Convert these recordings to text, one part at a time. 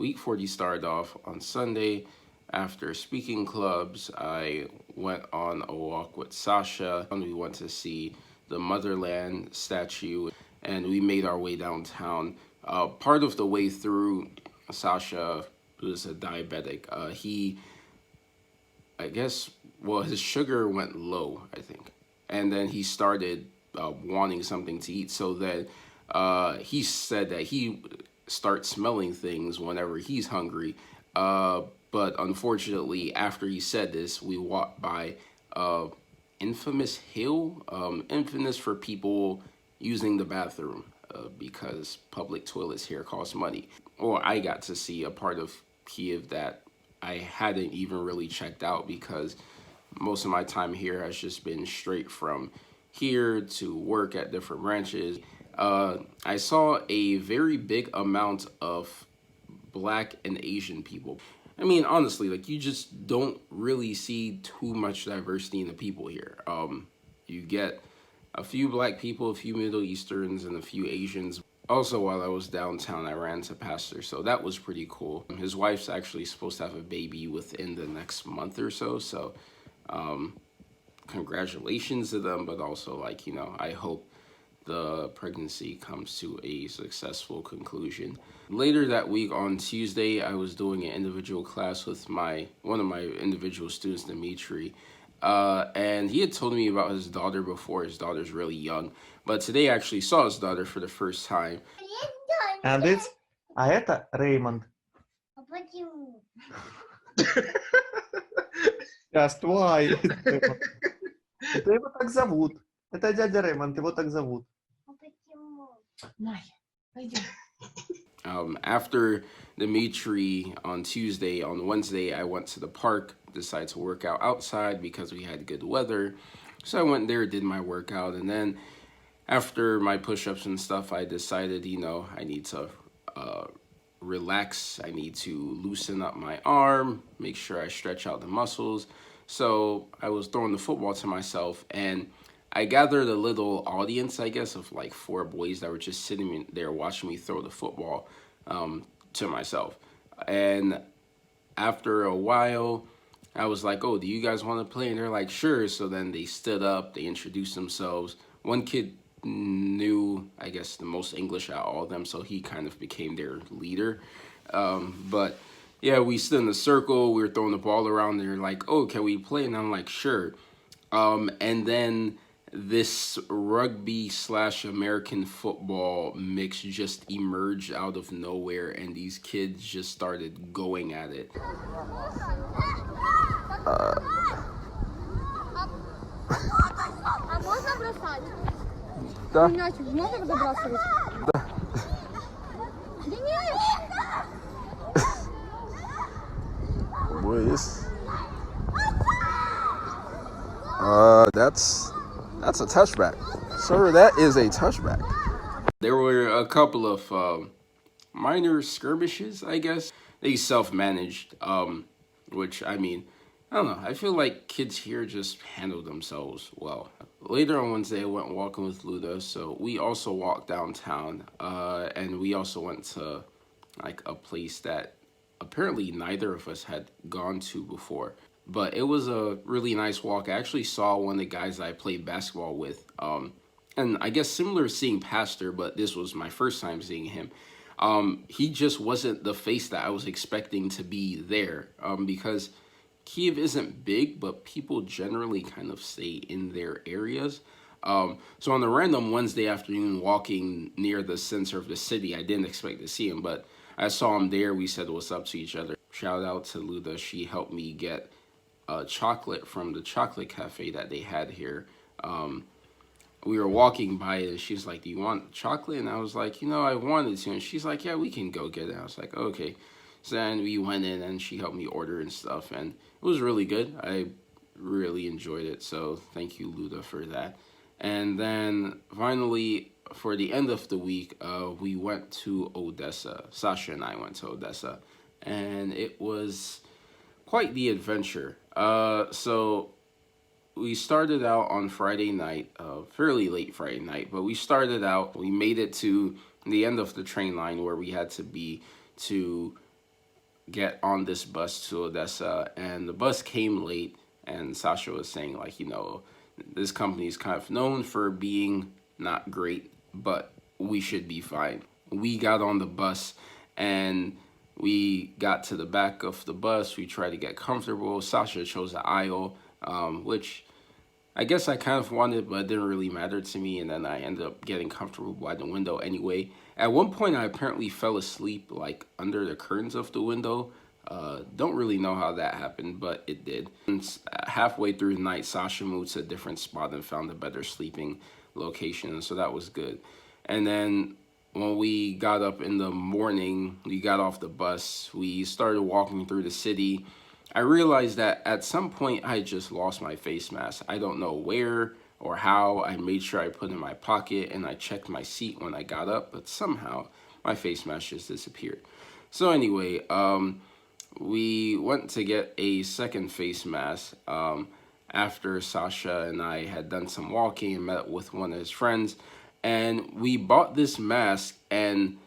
week 40 started off on Sunday. After speaking clubs, I went on a walk with Sasha, and we went to see the Motherland statue, and we made our way downtown. Part of the way through, Sasha, who's a diabetic, I guess, well, his sugar went low, I think. And then he started wanting something to eat. So then he said that he starts smelling things whenever he's hungry. But unfortunately, after he said this, we walked by infamous hill, infamous for people using the bathroom because public toilets here cost money. Or I got to see a part of Kiev that I hadn't even really checked out because most of my time here has just been straight from here to work at different branches. I saw a very big amount of Black and Asian people. I mean, honestly, like you just don't really see too much diversity in the people here. You get a few Black people, a few Middle Easterns, and a few Asians. Also, while I was downtown, I ran to Pastor, so that was pretty cool. His wife's actually supposed to have a baby within the next month or so, congratulations to them, but also, like, you know, I hope the pregnancy comes to a successful conclusion. Later that week on Tuesday, I was doing an individual class with one of my individual students, Dimitri, and he had told me about his daughter before. His daughter's really young, but today I actually saw his daughter for the first time. And it's... А это Реймонд. Почему? Just why? Это его так зовут. Это дядя Реймонд, его так зовут. Почему? Майя, пойдем. After Dimitri on Tuesday, on Wednesday, I went to the park, decided to work out outside because we had good weather. So I went there, did my workout, and then after my push-ups and stuff, I decided, you know, I need to relax. I need to loosen up my arm, make sure I stretch out the muscles. So I was throwing the football to myself, and I gathered a little audience, I guess, of like 4 boys that were just sitting there watching me throw the football to myself. And after a while, I was like, oh, do you guys want to play? And they're like, sure. So then they stood up, they introduced themselves. One kid knew, I guess, the most English out of all of them, so he kind of became their leader. But yeah, we stood in a circle, we were throwing the ball around, they're like, oh, can we play? And I'm like, sure. And then this rugby / American football mix just emerged out of nowhere, and these kids just started going at it. А можно бросать? Да. Мячик можно забрасывать? Да. Денис! Boys. That's a touchback. Sir, that is a touchback. There were a couple of minor skirmishes, I guess. They self-managed, which, I mean, I don't know. I feel like kids here just handle themselves well. Later on Wednesday, I went walking with Luda, so we also walked downtown, and we also went to like a place that apparently neither of us had gone to before. But it was a really nice walk. I actually saw one of the guys I played basketball with, and I guess similar to seeing Pastor, but this was my first time seeing him. He just wasn't the face that I was expecting to be there, because Kiev isn't big, but people generally kind of stay in their areas. So on the random Wednesday afternoon walking near the center of the city, I didn't expect to see him, but I saw him there. We said what's up to each other. Shout out to Luda. She helped me get chocolate from the chocolate cafe that they had here. We were walking by it, and she's like, do you want chocolate? And I was like, you know, I wanted to. And she's like, yeah, we can go get it. I was like, okay. So then we went in, and she helped me order and stuff, and it was really good. I really enjoyed it, so thank you, Luda, for that. And then finally, for the end of the week, we went to Odessa. Sasha and I went to Odessa, and it was quite the adventure. So we started out on Friday night, fairly late Friday night, but we made it to the end of the train line where we had to be to get on this bus to Odessa, and the bus came late. And Sasha was saying, like, this company is kind of known for being not great, but we should be fine. We got on the bus, and we got to the back of the bus. We tried to get comfortable. Sasha chose the aisle, which I guess I kind of wanted, but it didn't really matter to me. And then I ended up getting comfortable by the window anyway. At one point, I apparently fell asleep like under the curtains of the window. Don't really know how that happened, but it did. And halfway through the night, Sasha moved to a different spot and found a better sleeping location, so that was good. And then when we got up in the morning, we got off the bus, we started walking through the city. I realized that at some point I just lost my face mask. I don't know where or how. I made sure I put it in my pocket and I checked my seat when I got up, but somehow my face mask just disappeared. So anyway, we went to get a second face mask after Sasha and I had done some walking and met with one of his friends. And we bought this mask, and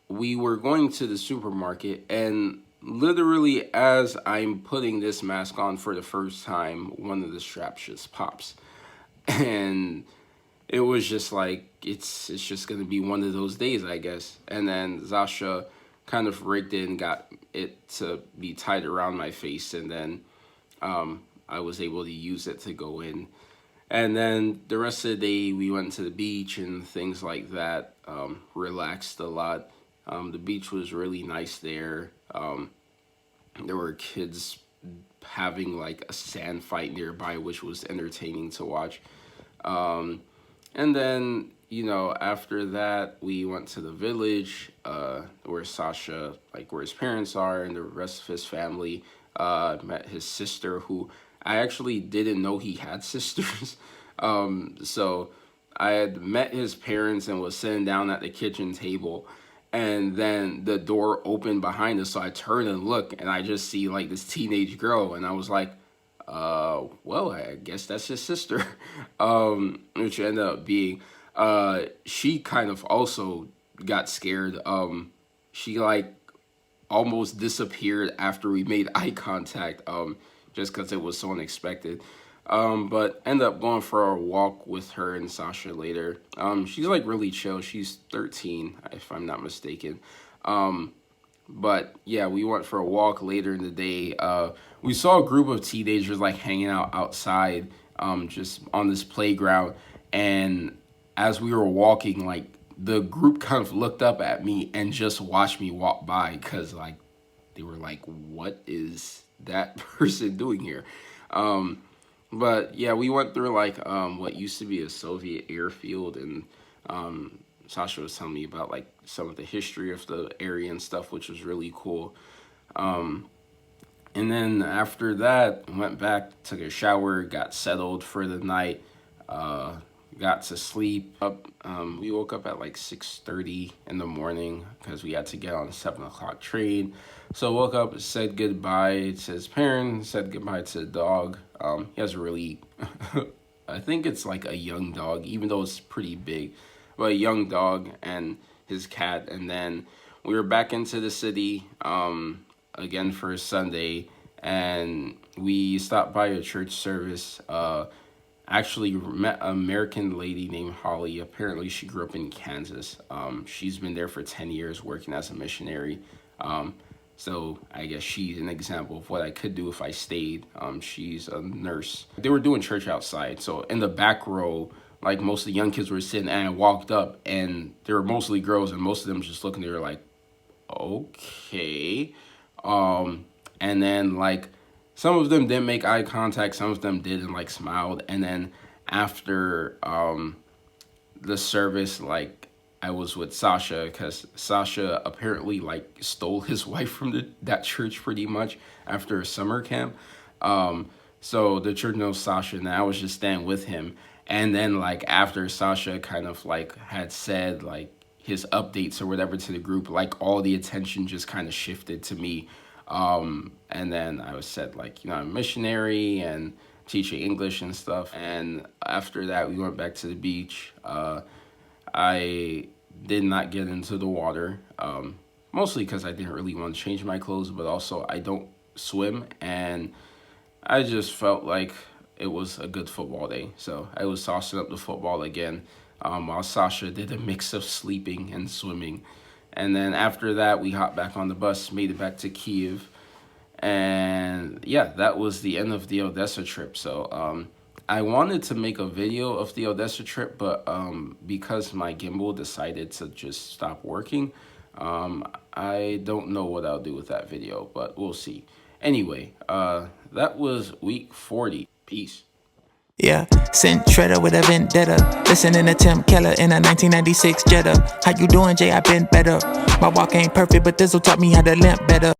we were going to the supermarket, and literally as I'm putting this mask on for the first time, one of the straps just pops. And it was just like, it's just going to be one of those days, I guess. And then Sasha kind of rigged it and got it to be tied around my face, and then I was able to use it to go in. And then the rest of the day, we went to the beach and things like that, relaxed a lot. The beach was really nice there. There were kids having like a sand fight nearby, which was entertaining to watch. And then, after that, we went to the village, where Sasha, like where his parents are and the rest of his family, met his sister, who I actually didn't know he had sisters. So I had met his parents and was sitting down at the kitchen table, and then the door opened behind us. So I turned and look, and I just see like this teenage girl, and I was like, well, I guess that's his sister, which ended up being, she kind of also got scared. She like almost disappeared after we made eye contact, just because it was so unexpected. But ended up going for a walk with her and Sasha later. She's like really chill. She's 13, if I'm not mistaken. But yeah, we went for a walk later in the day. We saw a group of teenagers like hanging out outside, just on this playground. And as we were walking, like the group kind of looked up at me and just watched me walk by, because like they were like, what is that person doing here? But yeah, we went through like what used to be a Soviet airfield, and Sasha was telling me about like some of the history of the area and stuff, which was really cool. And then after that, went back, took a shower, got settled for the night, got to sleep. We woke up at like 6:30 in the morning because we had to get on a 7 o'clock train. So woke up, said goodbye to his parents, said goodbye to the dog. He has a really, I think it's like a young dog, even though it's pretty big, but a young dog and his cat. And then we were back into the city again for Sunday, and we stopped by a church service. Actually met an American lady named Holly. Apparently she grew up in Kansas. She's been there for 10 years working as a missionary. So I guess she's an example of what I could do if I stayed. She's a nurse. They were doing church outside. So in the back row, like most of the young kids were sitting, and I walked up, and they were mostly girls, and most of them just looking, they were like, okay. And then like some of them didn't make eye contact, some of them did and like smiled. And then after the service, like I was with Sasha, because Sasha apparently like stole his wife from that church pretty much after a summer camp. So the church knows Sasha, and I was just standing with him. And then like after Sasha kind of like had said like his updates or whatever to the group, like all the attention just kind of shifted to me. And then I was said like, I'm a missionary and teaching English and stuff. And after that, we went back to the beach. I did not get into the water. mostly because I didn't really want to change my clothes, but also I don't swim, and I just felt like it was a good football day. So I was tossing up the football again, while Sasha did a mix of sleeping and swimming. And then after that, we hopped back on the bus, made it back to Kiev. And yeah, that was the end of the Odessa trip. So I wanted to make a video of the Odessa trip, but because my gimbal decided to just stop working, I don't know what I'll do with that video, but we'll see. Anyway, that was week 40. Peace. Yeah, sent Shredder with a vendetta. Listening to Tim Keller in a 1996 Jetta. How you doing, Jay? I been better. My walk ain't perfect, but this'll taught me how to limp better.